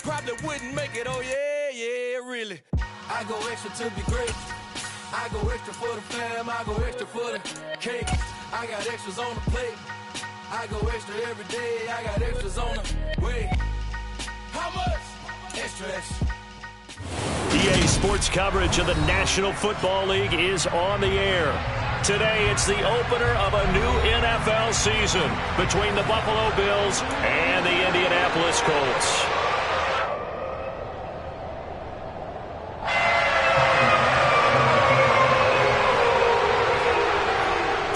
probably wouldn't make it. Oh, yeah, really. I go extra to be great. I go extra for the fam. I go extra for the cake. I got extras on the plate. I go extra every day. I got extras on the way. How much? Extra, extra. EA Sports coverage of the National Football League is on the air. Today, it's the opener of a new NFL season between the Buffalo Bills and the Indianapolis Colts.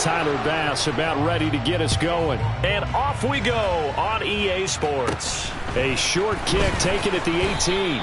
Tyler Bass about ready to get us going. And off we go on EA Sports. A short kick taken at the 18.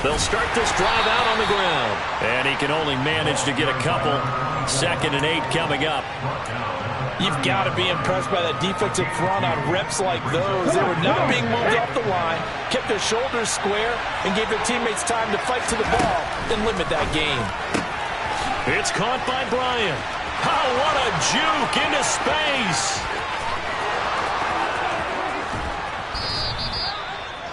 They'll start this drive out on the ground. And he can only manage to get a couple. 2nd and 8 coming up. You've got to be impressed by that defensive front on reps like those. They were not being moved off the line, kept their shoulders square, and gave their teammates time to fight to the ball and limit that game. It's caught by Bryant. Oh, what a juke into space.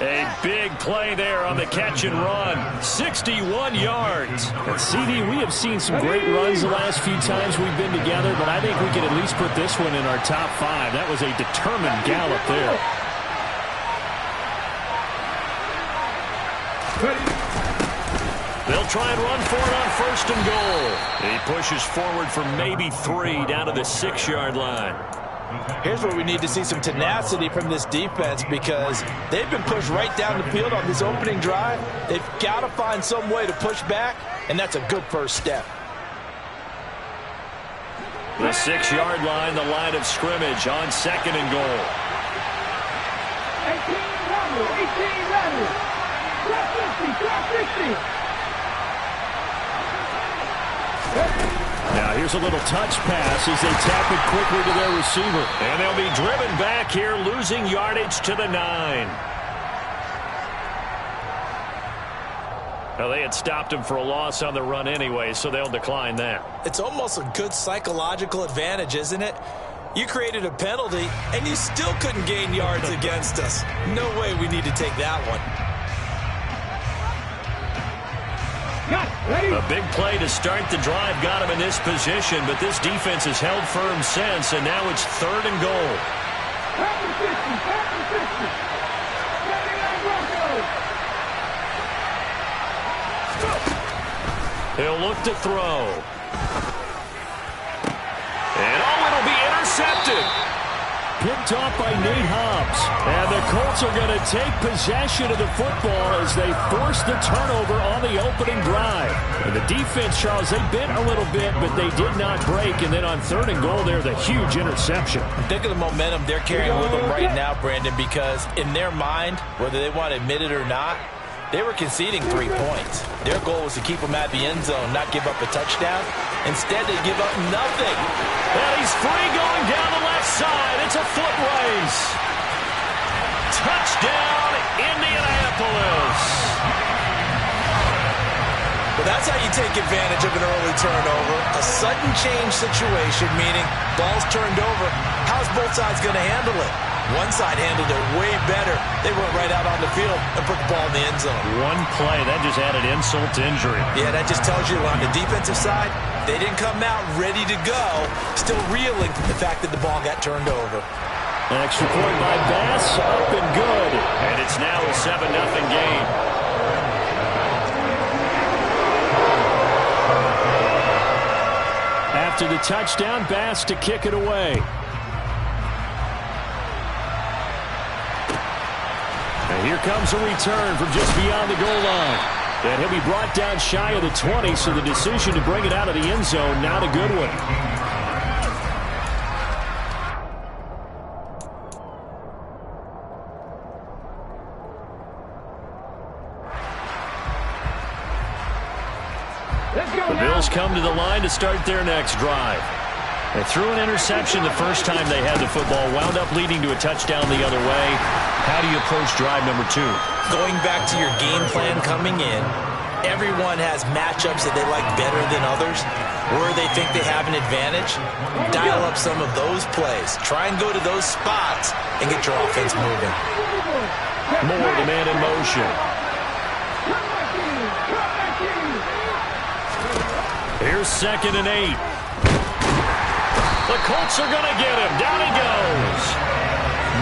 A big play there on the catch and run. 61 yards. And CD, we have seen some great runs the last few times we've been together, but I think we can at least put this one in our top 5. That was a determined gallop there. They'll try and run for it on 1st and goal. He pushes forward for maybe 3 down to the 6-yard line. Here's where we need to see some tenacity from this defense because they've been pushed right down the field on this opening drive. They've got to find some way to push back, and that's a good first step. The 6-yard line, the line of scrimmage on 2nd and goal. 18 runners. 1250. Now here's a little touch pass as they tap it quickly to their receiver. And they'll be driven back here, losing yardage to the 9. Well, they had stopped him for a loss on the run anyway, so they'll decline that. It's almost a good psychological advantage, isn't it? You created a penalty, and you still couldn't gain yards against us. No way we need to take that one. A big play to start the drive got him in this position, but this defense has held firm since, and now it's 3rd and goal. He'll look to throw. And it'll be intercepted. Picked off by Nate Hobbs. And the Colts are going to take possession of the football as they force the turnover on the opening drive. And the defense, Charles, they bent a little bit, but they did not break. And then on 3rd and goal, there's a huge interception. Think of the momentum they're carrying with them right now, Brandon, because in their mind, whether they want to admit it or not, they were conceding 3 points. Their goal was to keep them at the end zone, not give up a touchdown. Instead, they give up nothing. And he's free going down the left side. It's a foot race. Touchdown, Indianapolis. But that's how you take advantage of an early turnover. A sudden change situation, meaning ball's turned over. How's both sides going to handle it? One side handled it way better. They went right out on the field and put the ball in the end zone. One play, that just added insult to injury. Yeah, that just tells you on the defensive side, they didn't come out ready to go, still reeling from the fact that the ball got turned over. An extra point by Bass, up and good. And it's now a 7-0 game. After the touchdown, Bass to kick it away. Here comes a return from just beyond the goal line. And he'll be brought down shy of the 20, so the decision to bring it out of the end zone, not a good one. The Bills come to the line to start their next drive. They threw an interception the first time they had the football, wound up leading to a touchdown the other way. How do you approach drive number 2? Going back to your game plan coming in, everyone has matchups that they like better than others, where they think they have an advantage. Dial up some of those plays. Try and go to those spots and get your offense moving. Moore, the man in motion. Here's 2nd and 8. The Colts are going to get him. Down he goes.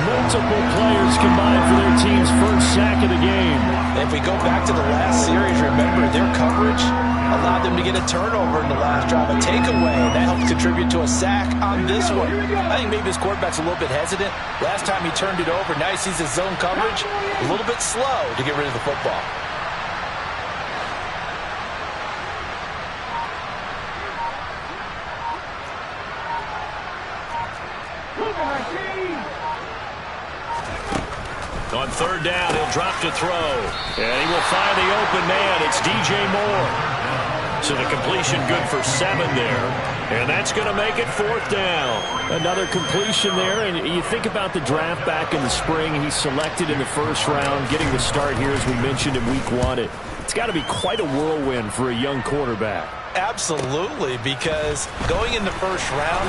Multiple players combined for their team's first sack of the game. If we go back to the last series, remember their coverage allowed them to get a turnover in the last drive, a takeaway, and that helped contribute to a sack on this one. I think maybe his quarterback's a little bit hesitant. Last time he turned it over, now he sees his zone coverage a little bit slow to get rid of the football. On 3rd down, he'll drop to throw. And he will find the open man. It's DJ Moore. So the completion good for 7 there. And that's going to make it 4th down. Another completion there. And you think about the draft back in the spring. He's selected in the 1st round, getting the start here, as we mentioned, in week 1. It's got to be quite a whirlwind for a young quarterback. Absolutely, because going in the 1st round,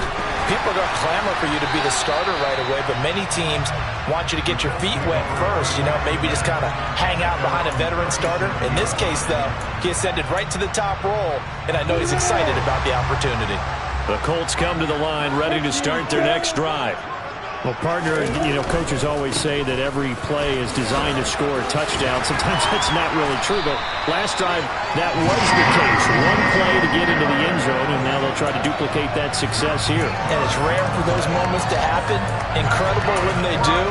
people are going to clamor for you to be the starter right away, but many teams want you to get your feet wet first, maybe just kind of hang out behind a veteran starter. In this case, though, he ascended right to the top role, and I know he's excited about the opportunity. The Colts come to the line ready to start their next drive. Well, partner, coaches always say that every play is designed to score a touchdown. Sometimes that's not really true, but last drive, that was the case. One play to get into the end zone, and now they'll try to duplicate that success here. And it's rare for those moments to happen. Incredible when they do.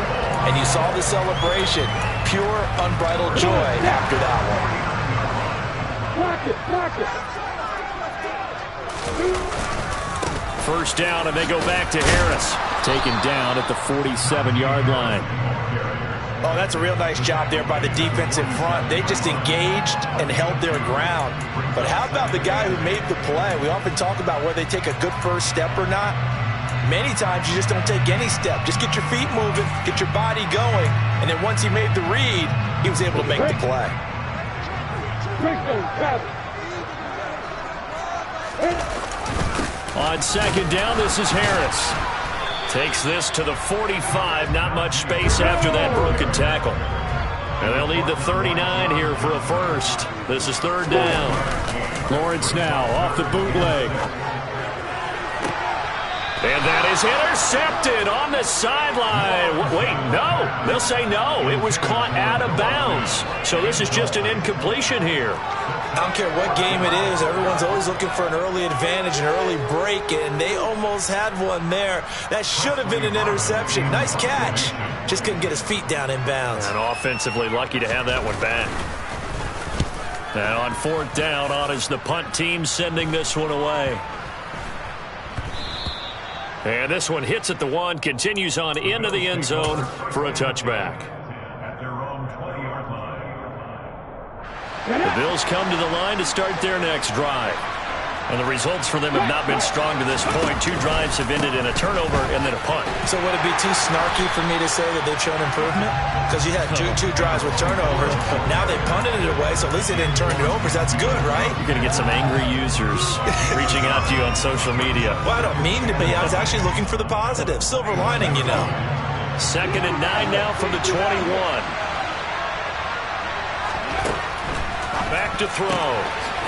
And you saw the celebration. Pure, unbridled joy after that one. Block it. 1st down, and they go back to Harris. Taken down at the 47-yard line. Oh, that's a real nice job there by the defensive front. They just engaged and held their ground. But how about the guy who made the play? We often talk about whether they take a good first step or not. Many times you just don't take any step. Just get your feet moving, get your body going, and then once he made the read, he was able to make the play. On 2nd down, this is Harris. Takes this to the 45. Not much space after that broken tackle. And they'll need the 39 here for a first. This is 3rd down. Lawrence now off the bootleg. And that is intercepted on the sideline. Wait, no. They'll say no. It was caught out of bounds. So this is just an incompletion here. I don't care what game it is. Everyone's always looking for an early advantage, an early break, and they almost had one there. That should have been an interception. Nice catch. Just couldn't get his feet down in bounds. And offensively lucky to have that one back. And on 4th down, on is the punt team sending this one away. And this one hits at the 1, continues on into the end zone for a touchback. The Bills come to the line to start their next drive. And the results for them have not been strong to this point. 2 drives have ended in a turnover and then a punt. So would it be too snarky for me to say that they've shown improvement? Because you had two drives with turnovers. Now they punted it away, so at least they didn't turn it over. So that's good, right? You're going to get some angry users reaching out to you on social media. Well, I don't mean to be. I was actually looking for the positive. Silver lining, 2nd and 9 now from the 21. Back to throw.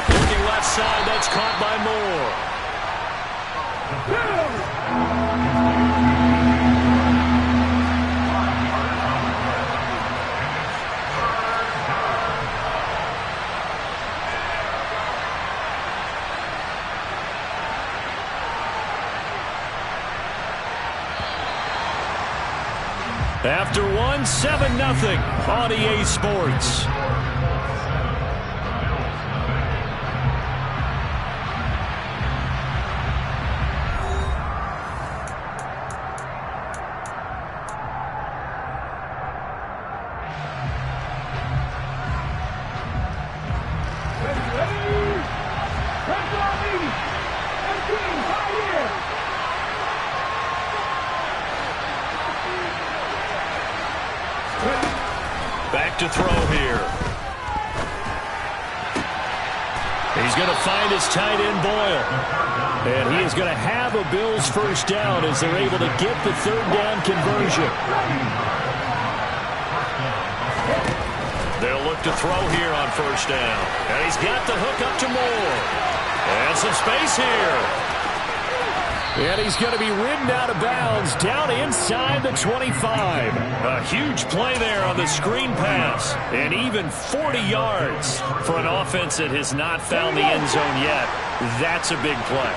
Looking left side, that's caught by Moore. After 1 win 7-0 on EA Sports. Back to throw here. He's going to find his tight end, Boyle. And he is going to have a Bills first down as they're able to get the third down conversion. They'll look to throw here on first down. And he's got the hook up to Moore. And some space here. And he's going to be ridden out of bounds down inside the 25. A huge play there on the screen pass. And even 40 yards. For an offense that has not found the end zone yet, that's a big play.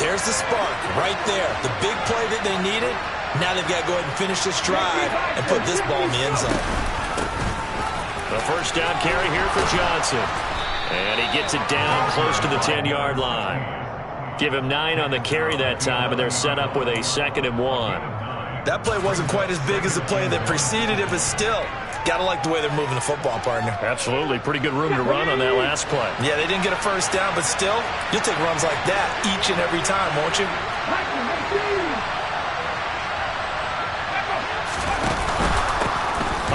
There's the spark right there. The big play that they needed. Now they've got to go ahead and finish this drive and put this ball in the end zone. The first down carry here for Johnson. And he gets it down close to the 10-yard line. Give him 9 on the carry that time, and they're set up with a 2nd and 1. That play wasn't quite as big as the play that preceded it, but still, got to like the way they're moving the football, partner. Absolutely. Pretty good room to run on that last play. Yeah, they didn't get a first down, but still, you'll take runs like that each and every time, won't you?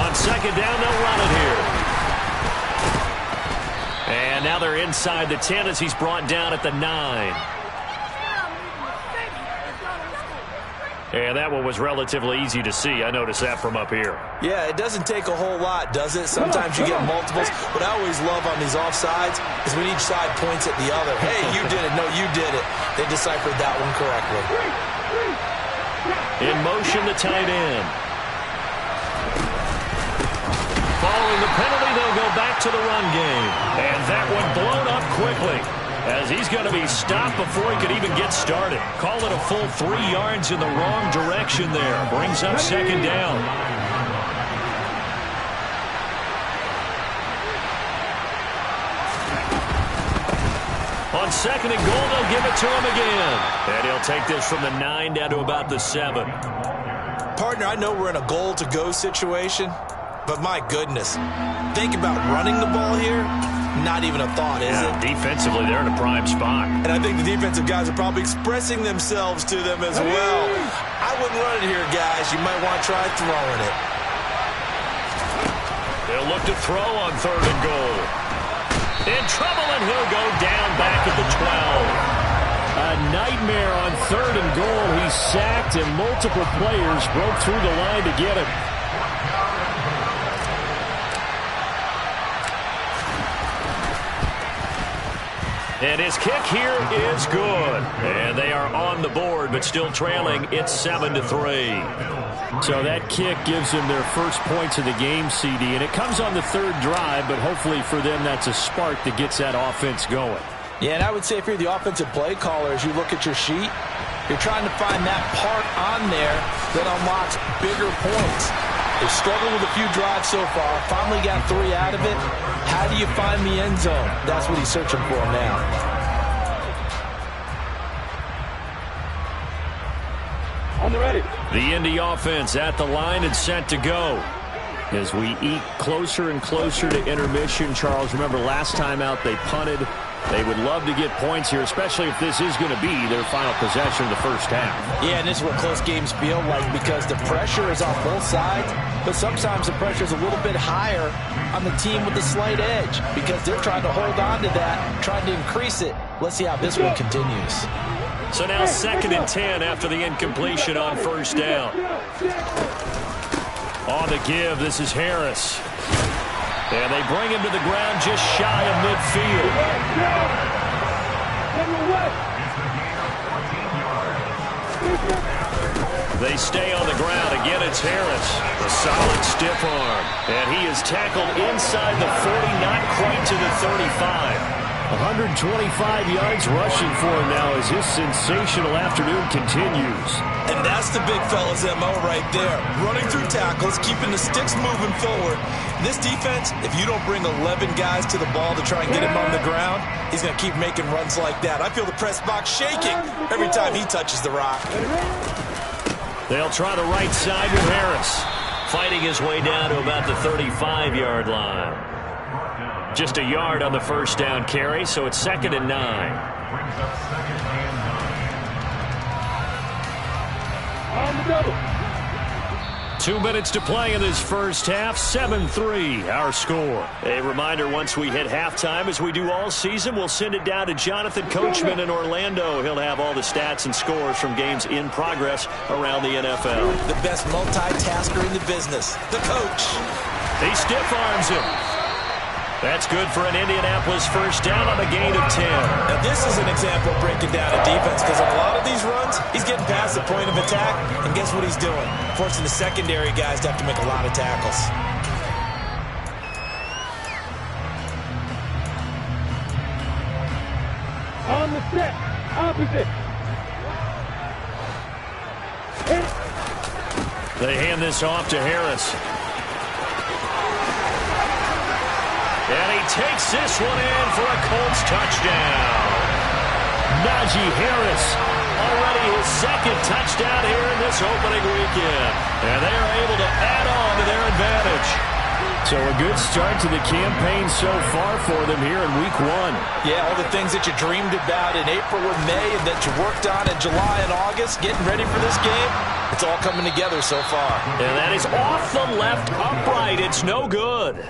On 2nd down, they'll run it here. And now they're inside the 10 as he's brought down at the 9. And that one was relatively easy to see. I noticed that from up here. Yeah, it doesn't take a whole lot, does it? Sometimes you get multiples. What I always love on these offsides is when each side points at the other. Hey, you did it. No, you did it. They deciphered that one correctly. In motion, the tight end. Following the penalty, they'll go back to the run game. And that one blown up quickly, as he's going to be stopped before he could even get started. Call it a full 3 yards in the wrong direction there. Brings up 2nd down. On 2nd and goal, they'll give it to him again. And he'll take this from the 9 down to about the 7. Partner, I know we're in a goal-to-go situation, but my goodness, think about running the ball here. Not even a thought, is it? Defensively, they're in a prime spot. And I think the defensive guys are probably expressing themselves to them as well. I wouldn't run it here, guys. You might want to try throwing it. They'll look to throw on 3rd and goal. In trouble, and he'll go down back at the 12. A nightmare on 3rd and goal. He's sacked, and multiple players broke through the line to get him. And his kick here is good. And they are on the board, but still trailing. It's 7-3. So that kick gives them their first points of the game, CD. And it comes on the 3rd drive, but hopefully for them that's a spark that gets that offense going. Yeah, and I would say if you're the offensive play caller, as you look at your sheet, you're trying to find that part on there that unlocks bigger points. They've struggled with a few drives so far. Finally got 3 out of it. How do you find the end zone? That's what he's searching for now. On the ready. The Indy offense at the line and set to go. As we eke closer and closer to intermission, Charles, remember last time out they punted. They would love to get points here, especially if this is going to be their final possession of the first half. Yeah, and this is what close games feel like because the pressure is on both sides, but sometimes the pressure is a little bit higher on the team with the slight edge because they're trying to hold on to that, trying to increase it. Let's see how this one continues. So now 2nd and 10 after the incompletion on first down. On the give, this is Harris. And they bring him to the ground just shy of midfield. They stay on the ground. Again, it's Harris. A solid stiff arm. And he is tackled inside the 40, not quite to the 35. 125 yards rushing for him now as his sensational afternoon continues. And that's the big fella's MO right there. Running through tackles, keeping the sticks moving forward. This defense, if you don't bring 11 guys to the ball to try and get him on the ground, he's going to keep making runs like that. I feel the press box shaking every time he touches the rock. They'll try the right side with Harris. Fighting his way down to about the 35-yard line. Just a yard on the first down carry, so it's 2nd and 9. On the double. 2 minutes to play in this first half. 7-3 our score. A reminder, once we hit halftime, as we do all season, we'll send it down to Jonathan Coachman in Orlando. He'll have all the stats and scores from games in progress around the NFL. The best multitasker in the business, the coach. He stiff arms him. That's good for an Indianapolis first down on a gain of 10. Now this is an example of breaking down a defense, because on a lot of these runs, he's getting past the point of attack, and guess what he's doing? Forcing the secondary guys to have to make a lot of tackles. On the set. Opposite. They hand this off to Harris. And he takes this one in for a Colts touchdown. Najee Harris, already his 2nd touchdown here in this opening weekend. And they are able to add on to their advantage. So a good start to the campaign so far for them here in week 1. Yeah, all the things that you dreamed about in April and May and that you worked on in July and August, getting ready for this game, it's all coming together so far. And that is off the left upright. It's no good.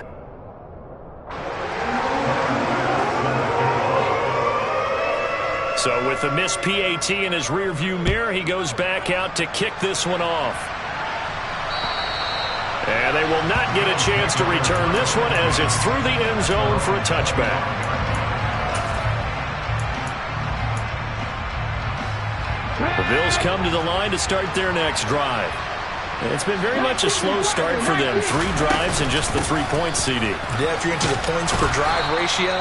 So with the missed PAT in his rearview mirror, he goes back out to kick this one off. And they will not get a chance to return this one as it's through the end zone for a touchback. The Bills come to the line to start their next drive. It's been very much a slow start for them. 3 drives and just the 3 points, CD. Yeah, if you're into the points per drive ratio,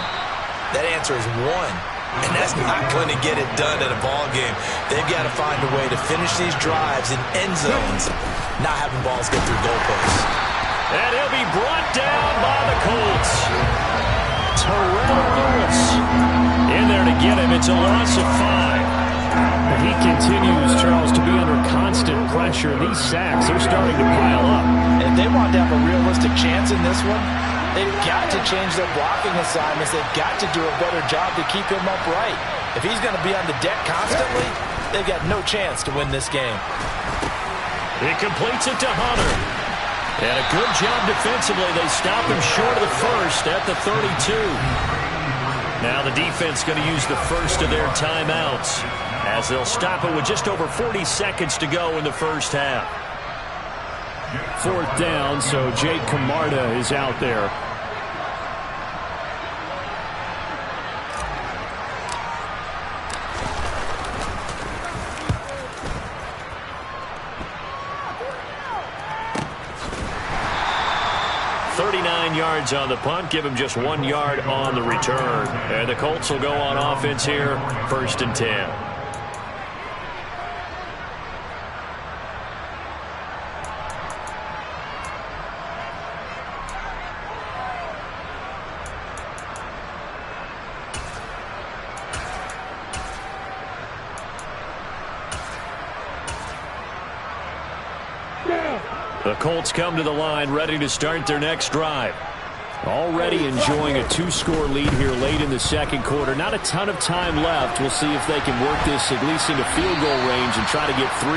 that answer is 1. And that's not going to get it done in a ball game. They've got to find a way to finish these drives in end zones, not having balls get through goalposts. And he'll be brought down by the Colts. Terrell Lewis in there to get him. It's a loss of 5. And he continues, Charles, to be under constant pressure. These sacks, they're starting to pile up. And if they want to have a realistic chance in this one, they've got to change their blocking assignments. They've got to do a better job to keep him upright. If he's going to be on the deck constantly, they've got no chance to win this game. He completes it to Hunter. And a good job defensively. They stop him short of the first at the 32. Now the defense going to use the first of their timeouts as they'll stop it with just over 40 seconds to go in the first half. 4th down, so Jake Camarda is out there. Yards on the punt, give him just 1 yard on the return. And the Colts will go on offense here, 1st and 10. The Colts come to the line ready to start their next drive. Already enjoying a 2-score lead here late in the 2nd quarter. Not a ton of time left. We'll see if they can work this at least into field goal range and try to get 3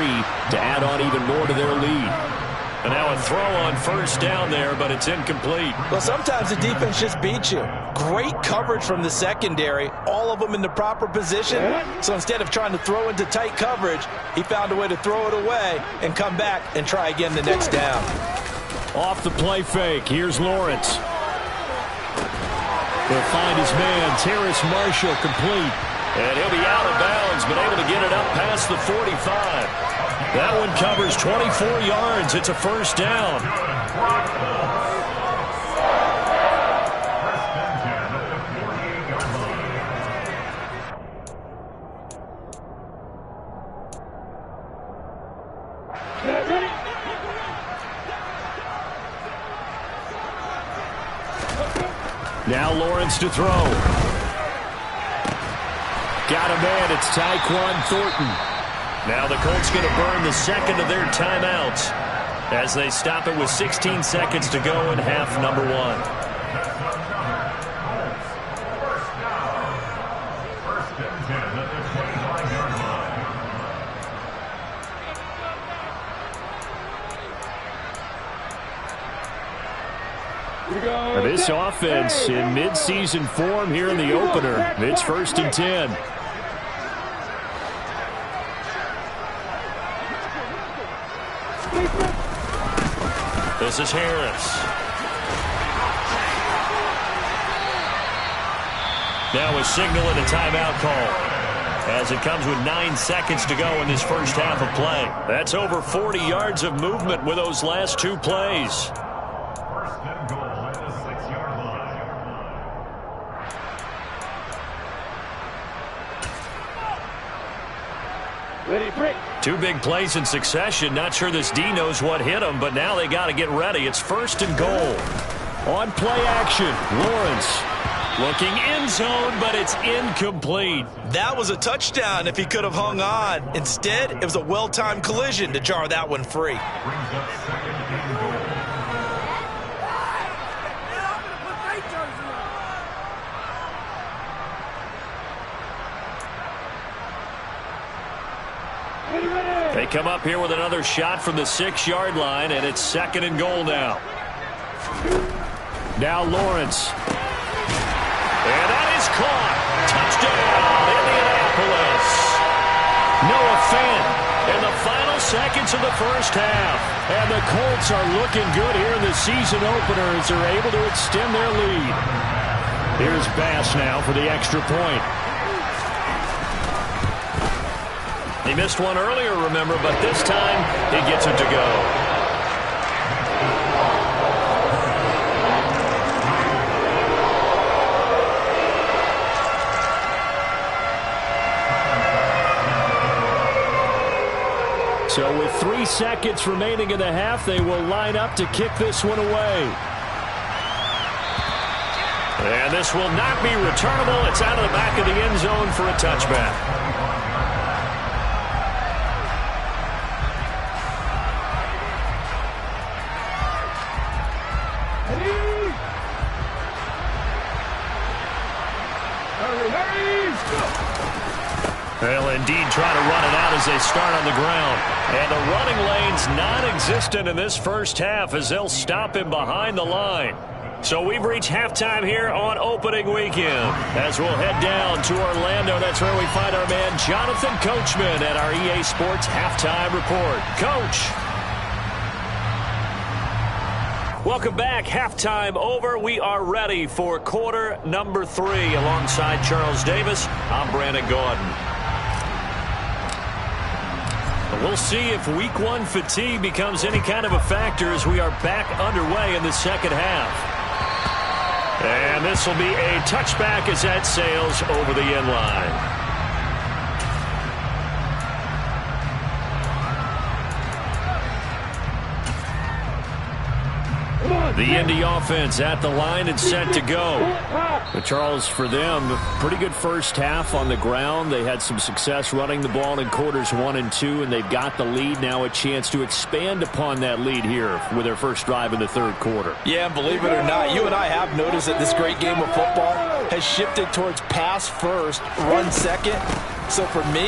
to add on even more to their lead. And now a throw on 1st down there, but it's incomplete. Well, sometimes the defense just beats you. Great coverage from the secondary, all of them in the proper position. So instead of trying to throw into tight coverage, he found a way to throw it away and come back and try again the next down. Off the play fake, here's Lawrence. He'll find his man, Terrace Marshall, complete. And he'll be out of bounds, but able to get it up past the 45. That one covers 24 yards. It's a 1st down. Now Lawrence to throw. Got a man. It's Tyquan Thornton. Now the Colts going to burn the second of their timeouts as they stop it with 16 seconds to go in half number 1. This offense in midseason form here in the opener. It's 1st and 10. This is Harris. Now a signal and a timeout call as it comes with 9 seconds to go in this first half of play. That's over 40 yards of movement with those last 2 plays. Ready, break. 2 big plays in succession. Not sure this D knows what hit him, but now they got to get ready. It's 1st and goal. On play action, Lawrence. Looking end zone, but it's incomplete. That was a touchdown if he could have hung on. Instead, it was a well-timed collision to jar that one free. They come up here with another shot from the 6-yard line, and it's 2nd and goal now. Now Lawrence. And that is caught. Touchdown, Indianapolis. Noah Fant in the final seconds of the first half. And the Colts are looking good here in the season opener as they're able to extend their lead. Here's Bass now for the extra point. He missed one earlier, remember, but this time he gets it to go. So with 3 seconds remaining in the half, they will line up to kick this one away. And this will not be returnable. It's out of the back of the end zone for a touchback. They'll indeed try to run it out as they start on the ground. And the running lane's non-existent in this first half as they'll stop him behind the line. So we've reached halftime here on opening weekend. As we'll head down to Orlando, that's where we find our man Jonathan Coachman at our EA Sports Halftime Report. Coach. Welcome back. Halftime over. We are ready for quarter number 3. Alongside Charles Davis, I'm Brandon Gordon. We'll see if week 1 fatigue becomes any kind of a factor as we are back underway in the second half. And this will be a touchback as that sails over the end line. The Indy offense at the line and set to go. But Charles, for them, pretty good first half on the ground. They had some success running the ball in quarters 1 and 2, and they've got the lead. Now a chance to expand upon that lead here with their first drive in the third quarter. Yeah, and believe it or not, you and I have noticed that this great game of football has shifted towards pass first, run second. So for me,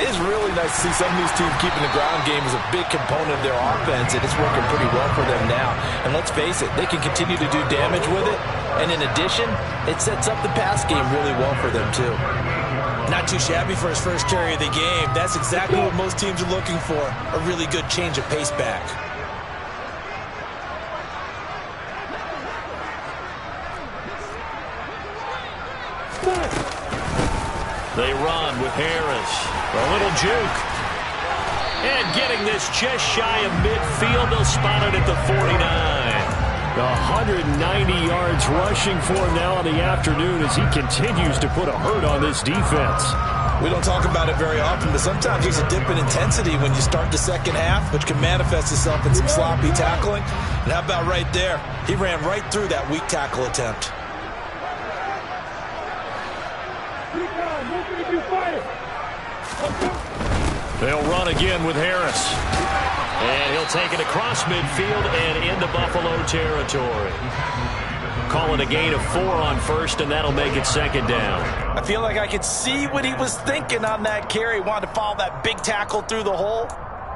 it is really nice to see some of these teams keeping the ground game as a big component of their offense, and it's working pretty well for them now. And let's face it, they can continue to do damage with it. And in addition, it sets up the pass game really well for them too. Not too shabby for his first carry of the game. That's exactly what most teams are looking for, a really good change of pace back. They run with Harris. A little juke. And getting this just shy of midfield, they'll spot it at the 49. 190 yards rushing for him now in the afternoon as he continues to put a hurt on this defense. We don't talk about it very often, but sometimes there's a dip in intensity when you start the second half, which can manifest itself in some sloppy tackling. And how about right there? He ran right through that weak tackle attempt. They'll run again with Harris. And he'll take it across midfield and into Buffalo territory. Call it a gain of 4 on first, and that'll make it second down. I feel like I could see what he was thinking on that carry. Wanted to follow that big tackle through the hole.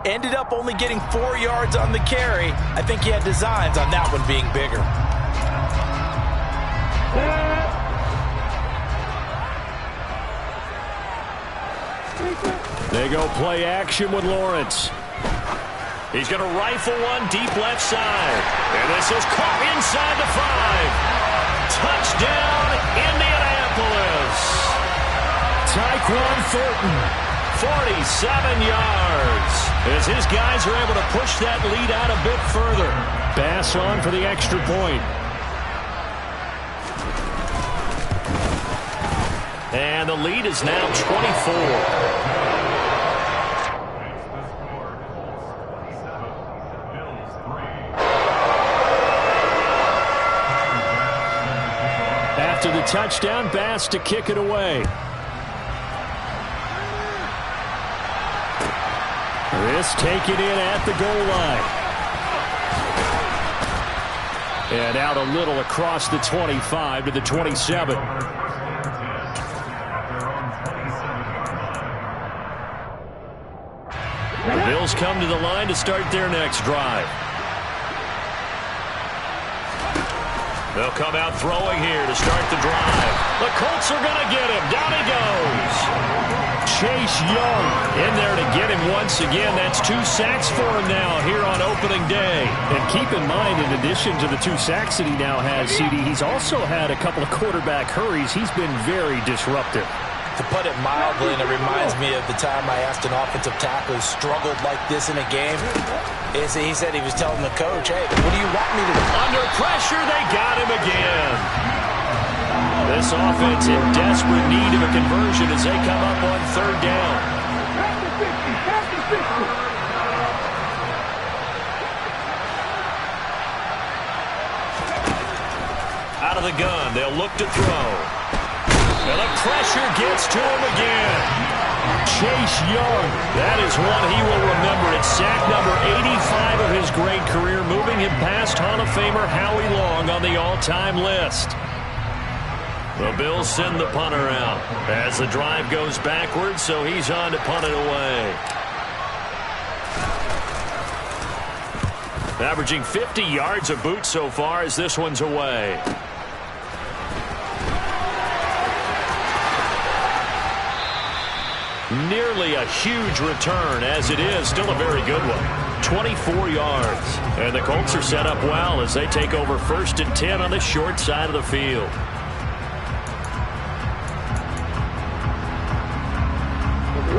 Ended up only getting 4 yards on the carry. I think he had designs on that one being bigger. They go play action with Lawrence. He's going to rifle one deep left side. And this is caught inside the 5. Touchdown, Indianapolis. Tyquan Thornton. 47 yards. As his guys are able to push that lead out a bit further. Bass on for the extra point. And the lead is now 24. After the touchdown, Bass to kick it away. This taken in at the goal line. And out a little across the 25 to the 27. The Bills come to the line to start their next drive. They'll come out throwing here to start the drive. The Colts are going to get him. Down he goes. Chase Young in there to get him once again. That's 2 sacks for him now here on opening day. And keep in mind, in addition to the 2 sacks that he now has, CD, he's also had a couple of quarterback hurries. He's been very disruptive. To put it mildly, and it reminds me of the time I asked an offensive tackle who struggled like this in a game. He said he was telling the coach, hey, what do you want me to do? Under pressure, they got him again. This offense in desperate need of a conversion as they come up on 3rd down. Out of the gun, they'll look to throw. And the pressure gets to him again. Chase Young. That is one he will remember. It's sack number 85 of his great career, moving him past Hall of Famer Howie Long on the all-time list. The Bills send the punter out as the drive goes backwards, so he's on to punt it away. Averaging 50 yards a boot so far as this one's away. Nearly a huge return, as it is still a very good one. 24 yards. And the Colts are set up well as they take over 1st and 10 on the short side of the field.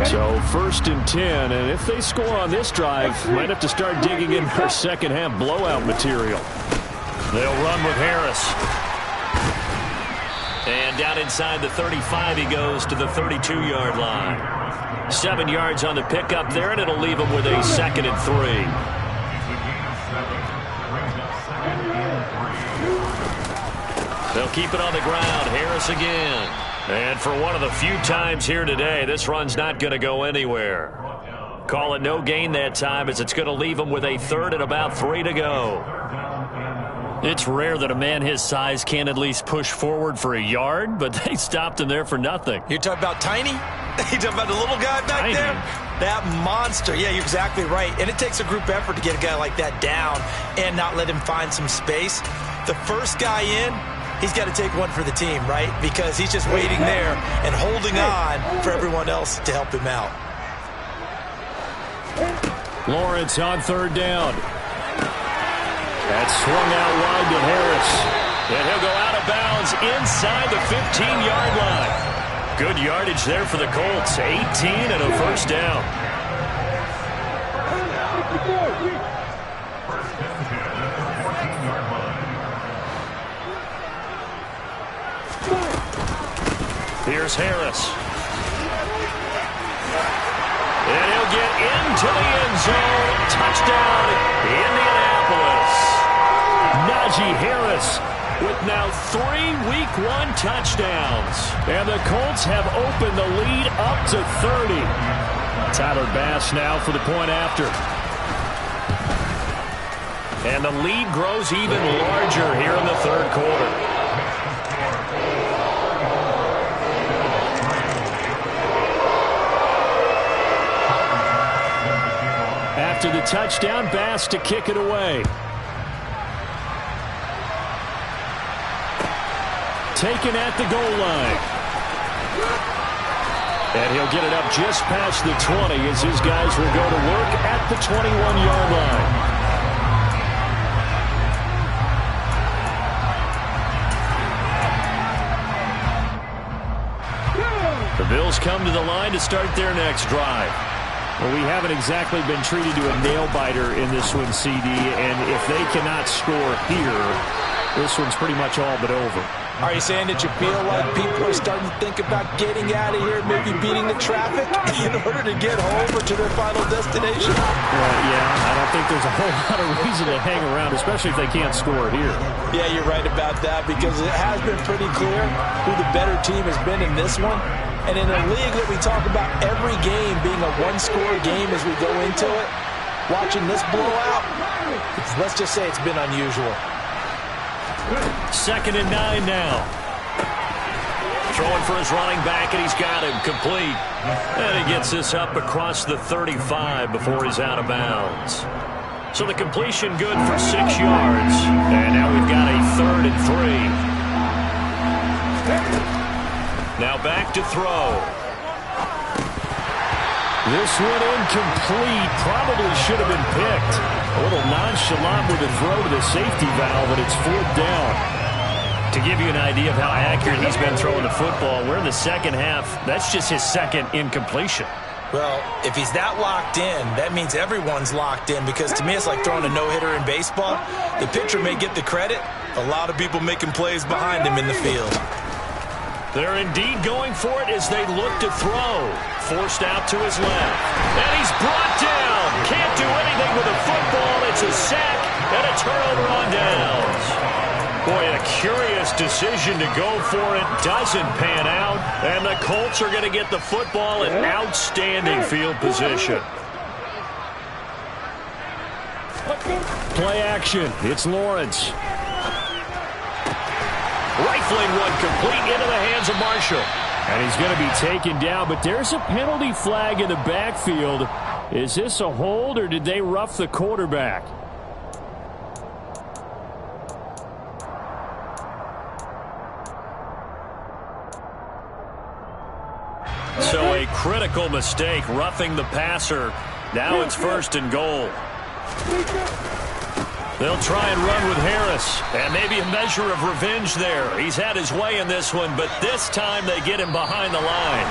So 1st and 10, and if they score on this drive, might have to start digging in for second half blowout material. They'll run with Harris. And down inside the 35 he goes to the 32-yard line. 7 yards on the pickup there, and it'll leave him with a 2nd and 3. They'll keep it on the ground. Harris again. And for one of the few times here today, this run's not going to go anywhere. Call it no gain that time as it's going to leave him with a 3rd and about 3 to go. It's rare that a man his size can't at least push forward for a yard, but they stopped him there for nothing. You're talking about Tiny? You're talking about the little guy back there? That monster. Yeah, you're exactly right. And it takes a group effort to get a guy like that down and not let him find some space. The first guy in, he's got to take one for the team, right? Because he's just waiting there and holding on for everyone else to help him out. Lawrence on 3rd down. That's swung out wide to Harris. And he'll go out of bounds inside the 15-yard line. Good yardage there for the Colts. 18 and a 1st down. Here's Harris. And he'll get into the end zone. Touchdown, Indianapolis. Najee Harris with now 3 Week 1 touchdowns. And the Colts have opened the lead up to 30. Tyler Bass now for the point after. And the lead grows even larger here in the third quarter. After the touchdown, Bass to kick it away. Taken at the goal line. And he'll get it up just past the 20 as his guys will go to work at the 21-yard line. The Bills come to the line to start their next drive. Well, we haven't exactly been treated to a nail-biter in this one, CD, and if they cannot score here, this one's pretty much all but over. Are you saying that you feel like people are starting to think about getting out of here, maybe beating the traffic in order to get home or to their final destination? Yeah, I don't think there's a whole lot of reason to hang around, especially if they can't score here. Yeah, you're right about that, because it has been pretty clear who the better team has been in this one. And in a league that we talk about every game being a one-score game as we go into it, watching this blowout, let's just say it's been unusual. 2nd and 9 now. Throwing for his running back, and he's got him complete. And he gets this up across the 35 before he's out of bounds. So the completion good for 6 yards. And now we've got a 3rd and 3. Now back to throw. This one incomplete. Probably should have been picked. A little nonchalant with a throw to the safety valve, and it's 4th down. To give you an idea of how accurate he's been throwing the football, we're in the second half. That's just his 2nd incompletion. Well, if he's that locked in, that means everyone's locked in, because to me it's like throwing a no-hitter in baseball. The pitcher may get the credit. A lot of people making plays behind him in the field. They're indeed going for it as they look to throw. Forced out to his left. And he's brought down. Can't do anything with a football. It's a sack and a turnover on downs. Boy, a curious decision to go for it. Doesn't pan out. And the Colts are going to get the football in outstanding field position. Play action. It's Lawrence. Rifling one complete into the hands of Marshall. And he's going to be taken down, but there's a penalty flag in the backfield. Is this a hold, or did they rough the quarterback? So a critical mistake, roughing the passer. Now it's 1st and goal. They'll try and run with Harris, and maybe a measure of revenge there. He's had his way in this one, but this time they get him behind the line.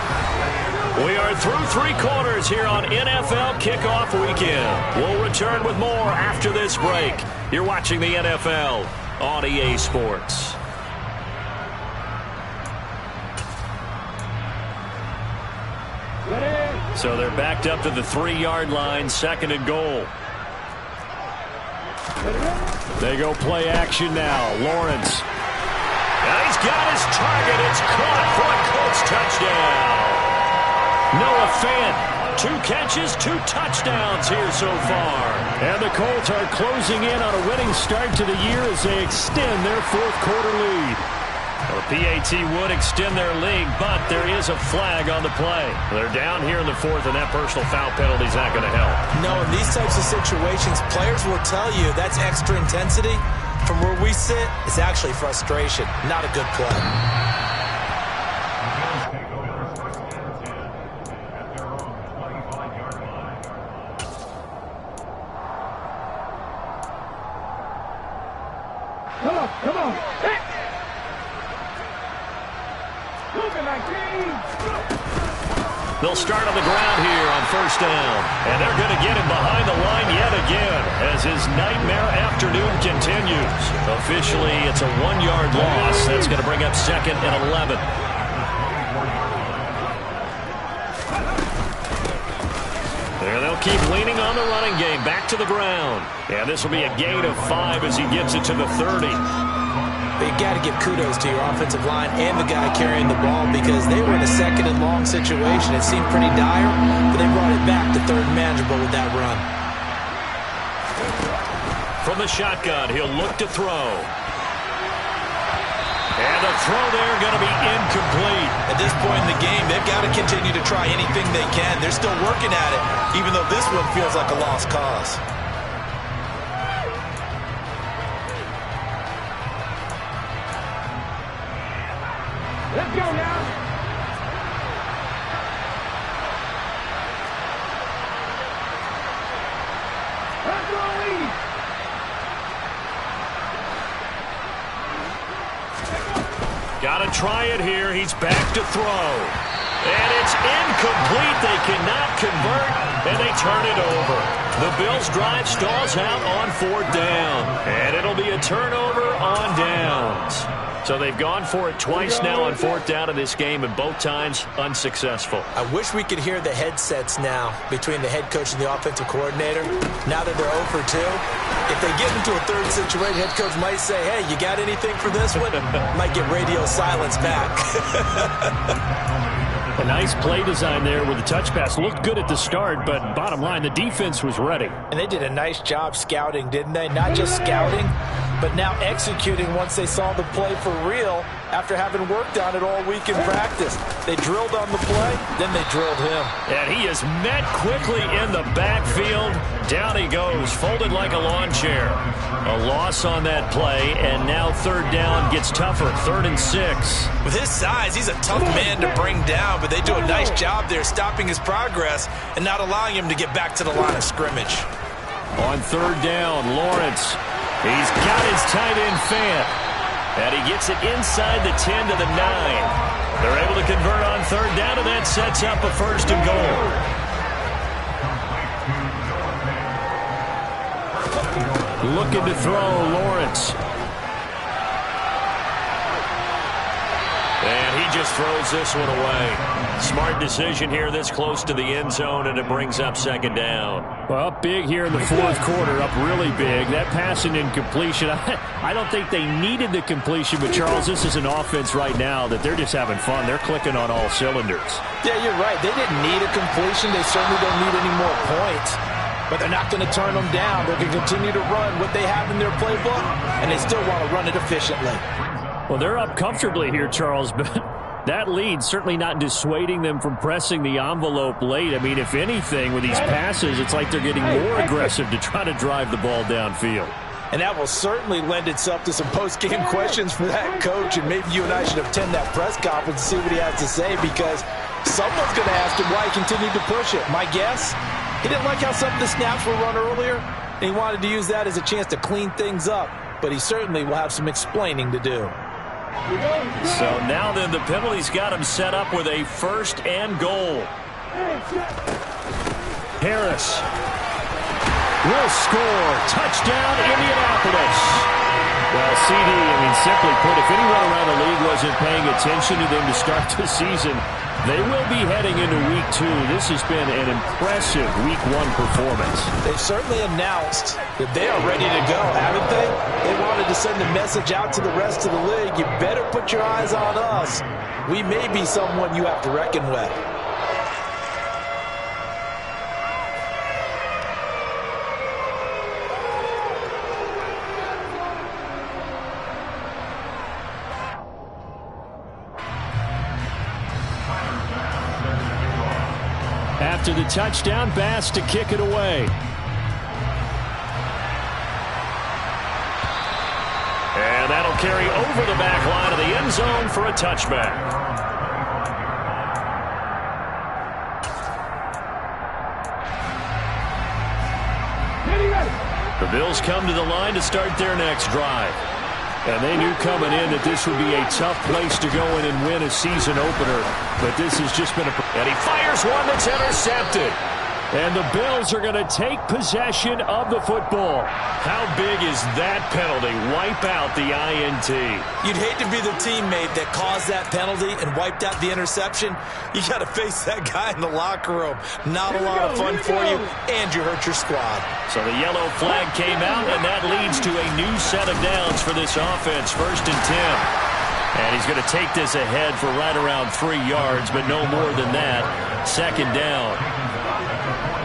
We are through 3 quarters here on NFL Kickoff Weekend. We'll return with more after this break. You're watching the NFL on EA Sports. So they're backed up to the 3-yard line, 2nd and goal. They go play action now. Lawrence. Now he's got his target. It's caught for a Colts touchdown. Noah Fant, 2 catches, 2 touchdowns here so far. And the Colts are closing in on a winning start to the year as they extend their 4th quarter lead. Well, the PAT would extend their lead, but there is a flag on the play. They're down here in the 4th, and that personal foul penalty is not going to help. No, in these types of situations, players will tell you that's extra intensity. From where we sit, it's actually frustration, not a good play. Come on. They'll start on the ground here on 1st down. And they're going to get him behind the line yet again as his nightmare afternoon continues. Officially, it's a 1-yard loss. That's going to bring up 2nd and 11. And they'll keep leaning on the running game. Back to the ground. And this will be a gain of 5 as he gets it to the 30. But you got to give kudos to your offensive line and the guy carrying the ball because they were in a second and long situation. It seemed pretty dire, but they brought it back to third and manageable with that run. From the shotgun, he'll look to throw. And the throw there going to be incomplete. At this point in the game, they've got to continue to try anything they can. They're still working at it, even though this one feels like a lost cause. Let's go now. Let's go, Lee. Got to try it here. He's back to throw. And it's incomplete. They cannot convert, and they turn it over. The Bills' drive stalls out on 4th down. And it'll be a turnover on downs. So they've gone for it twice now on 4th down in this game, and both times unsuccessful. I wish we could hear the headsets now between the head coach and the offensive coordinator. Now that they're 0 for 2, if they get into a third situation, head coach might say, hey, you got anything for this one? Might get radio silence back. A nice play design there with the touch pass. Looked good at the start, but bottom line, the defense was ready. And they did a nice job scouting, didn't they? Not just scouting, but now executing once they saw the play for real after having worked on it all week in practice. They drilled on the play, then they drilled him. And he is met quickly in the backfield. Down he goes, folded like a lawn chair. A loss on that play, and now 3rd down gets tougher, 3rd and 6. With his size, he's a tough man to bring down, but they do a nice job there stopping his progress and not allowing him to get back to the line of scrimmage. On 3rd down, Lawrence. He's got his tight end Fant. And he gets it inside the 10 to the 9. They're able to convert on 3rd down, and that sets up a 1st and goal. Looking to throw, Lawrence. And he just throws this one away. Smart decision here this close to the end zone, and it brings up 2nd down. Well, up big here in the 4th quarter, up really big. That passing incompletion, I don't think they needed the completion, but Charles, this is an offense right now that they're just having fun. They're clicking on all cylinders. Yeah, you're right. They didn't need a completion. They certainly don't need any more points. But they're not going to turn them down. They're going to continue to run what they have in their playbook, and they still want to run it efficiently. Well, they're up comfortably here, Charles, but that lead certainly not dissuading them from pressing the envelope late. I mean, if anything, with these passes, it's like they're getting more aggressive to try to drive the ball downfield. And that will certainly lend itself to some post-game questions for that coach, and maybe you and I should attend that press conference and see what he has to say, because someone's going to ask him why he continued to push it. My guess, he didn't like how some of the snaps were run earlier, and he wanted to use that as a chance to clean things up, but he certainly will have some explaining to do. So now then, the penalty's got him set up with a 1st and goal. Harris will score. Touchdown, Indianapolis. Well, CD, I mean, simply put, if anyone around the league wasn't paying attention to them to start the season, they will be heading into Week 2. This has been an impressive Week 1 performance. They've certainly announced that they are ready to go, haven't they? They wanted to send a message out to the rest of the league. You better put your eyes on us. We may be someone you have to reckon with. After the touchdown, Bass to kick it away. And that'll carry over the back line of the end zone for a touchback. The Bills come to the line to start their next drive. And they knew coming in that this would be a tough place to go in and win a season opener. But this has just been and he fires one that's intercepted. And the Bills are going to take possession of the football. How big is that penalty? Wipe out the INT. You'd hate to be the teammate that caused that penalty and wiped out the interception. You got to face that guy in the locker room. Not a lot of fun for you, and you hurt your squad. So the yellow flag came out, and that leads to a new set of downs for this offense. 1st and 10. And he's going to take this ahead for right around 3 yards, but no more than that. 2nd down.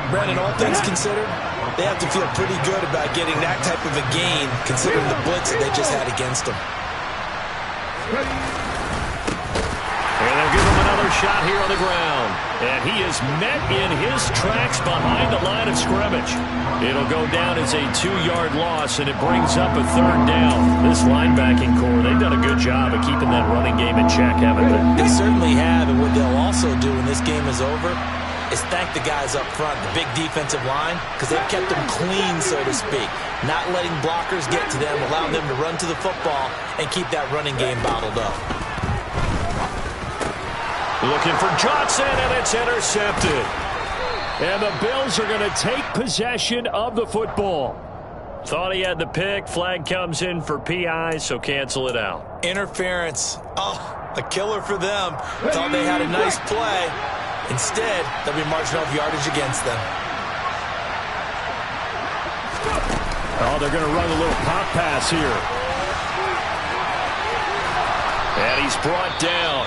Brandon, all things considered, they have to feel pretty good about getting that type of a gain, considering the blitz that they just had against them. And they'll give him another shot here on the ground. And he is met in his tracks behind the line of scrimmage. It'll go down as a 2-yard loss, and it brings up a 3rd down. This linebacking core, they've done a good job of keeping that running game in check, haven't they? They certainly have, and what they'll also do when this game is over is thank the guys up front, the big defensive line, because they've kept them clean, so to speak. Not letting blockers get to them, allowing them to run to the football and keep that running game bottled up. Looking for Johnson, and it's intercepted. And the Bills are going to take possession of the football. Thought he had the pick. Flag comes in for PI, so cancel it out. Interference. Oh, a killer for them. Thought they had a nice play. Instead, they'll be marching off yardage against them. Oh, they're going to run a little pop pass here. And he's brought down.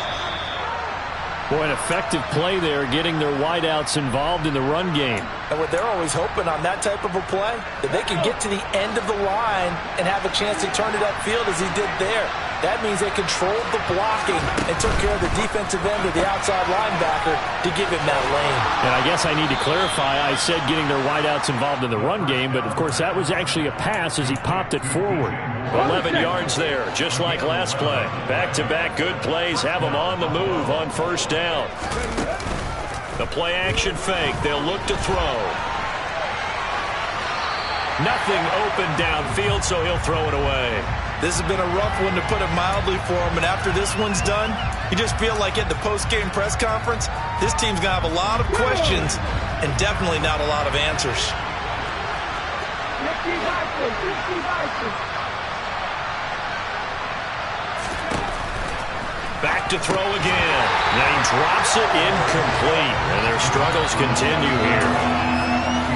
Boy, an effective play there, getting their wideouts involved in the run game. And what they're always hoping on that type of a play, that they can get to the end of the line and have a chance to turn it upfield as he did there. That means they controlled the blocking and took care of the defensive end of the outside linebacker to give him that lane. And I guess I need to clarify, I said getting their wideouts involved in the run game, but of course that was actually a pass as he popped it forward. 11 yards there, just like last play. Back-to-back good plays have them on the move on 1st down. The play action fake, they'll look to throw. Nothing open downfield, so he'll throw it away. This has been a rough one, to put it mildly, for him. And after this one's done, you just feel like at the post-game press conference, this team's going to have a lot of questions and definitely not a lot of answers. Back to throw again. And he drops it incomplete. And their struggles continue here.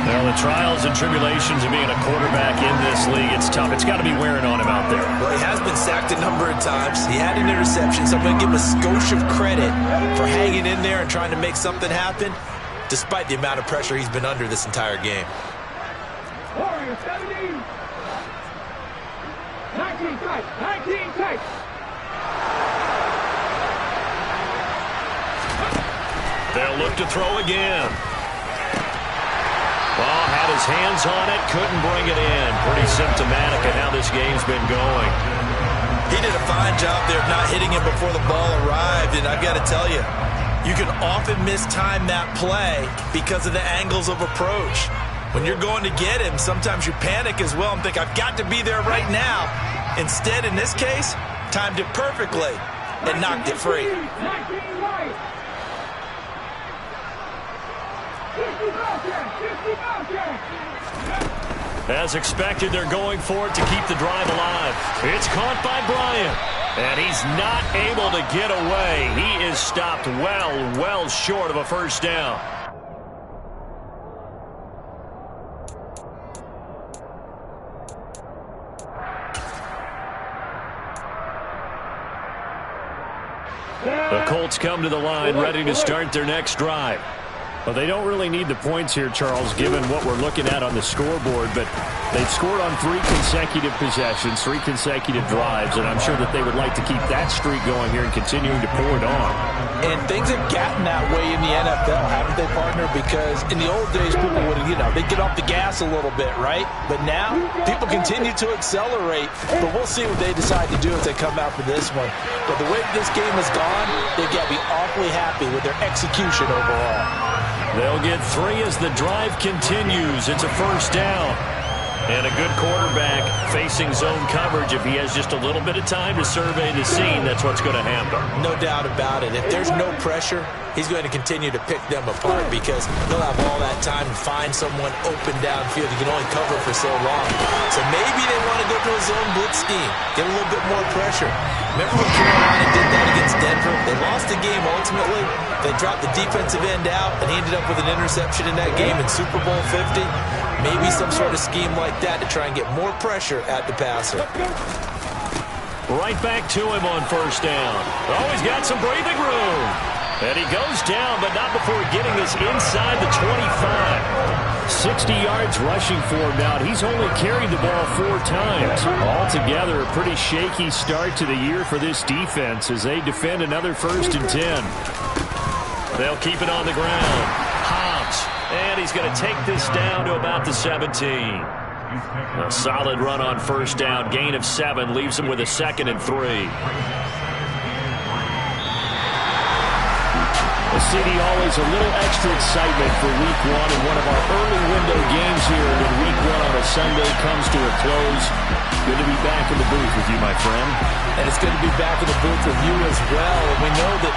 Well, the trials and tribulations of being a quarterback in this league, it's tough. It's got to be wearing on him out there. Well, he has been sacked a number of times. He had an interception, so I'm going to give him a skosh of credit for hanging in there and trying to make something happen, despite the amount of pressure he's been under this entire game. Warriors 17. 19 tight. 19 tight. They'll look to throw again. Ball had his hands on it, couldn't bring it in. Pretty symptomatic of how this game's been going. He did a fine job there of not hitting him before the ball arrived, and I've got to tell you, you can often mistime that play because of the angles of approach. When you're going to get him, sometimes you panic as well and think, I've got to be there right now. Instead, in this case, timed it perfectly and knocked it free. As expected, they're going for it to keep the drive alive. It's caught by Bryant, and he's not able to get away. He is stopped well short of a 1st down. The Colts come to the line, ready to start their next drive. Well, they don't really need the points here, Charles, given what we're looking at on the scoreboard, but they've scored on 3 consecutive possessions, 3 consecutive drives, and I'm sure that they would like to keep that streak going here and continuing to pour it on. And things have gotten that way in the NFL, haven't they, partner? Because in the old days, people would, they'd get off the gas a little bit, right? But now, people continue to accelerate, but we'll see what they decide to do as they come out for this one. But the way this game has gone, they've got to be awfully happy with their execution overall. They'll get 3 as the drive continues. It's a 1st down. And a good quarterback facing zone coverage. If he has just a little bit of time to survey the scene, that's what's going to happen. No doubt about it. If there's no pressure, he's going to continue to pick them apart because he'll have all that time to find someone open downfield. He can only cover for so long. So maybe they want to go to a zone blitz scheme, get a little bit more pressure. Remember when Carolina did that against Denver? They lost the game ultimately. They dropped the defensive end out, and he ended up with an interception in that game in Super Bowl 50. Maybe some sort of scheme like that to try and get more pressure at the passer. Right back to him on first down. Oh, he's got some breathing room. And he goes down, but not before getting this inside the 25. 60 yards rushing for him now. He's only carried the ball 4 times. Altogether, a pretty shaky start to the year for this defense as they defend another 1st and 10. They'll keep it on the ground. Hobbs, and he's going to take this down to about the 17. A solid run on first down. Gain of 7 leaves him with a 2nd and 3. CD, always a little extra excitement for Week 1 and one of our early window games here. And Week 1 on a Sunday comes to a close. Good to be back in the booth with you, my friend. And it's good to be back in the booth with you as well. And we know that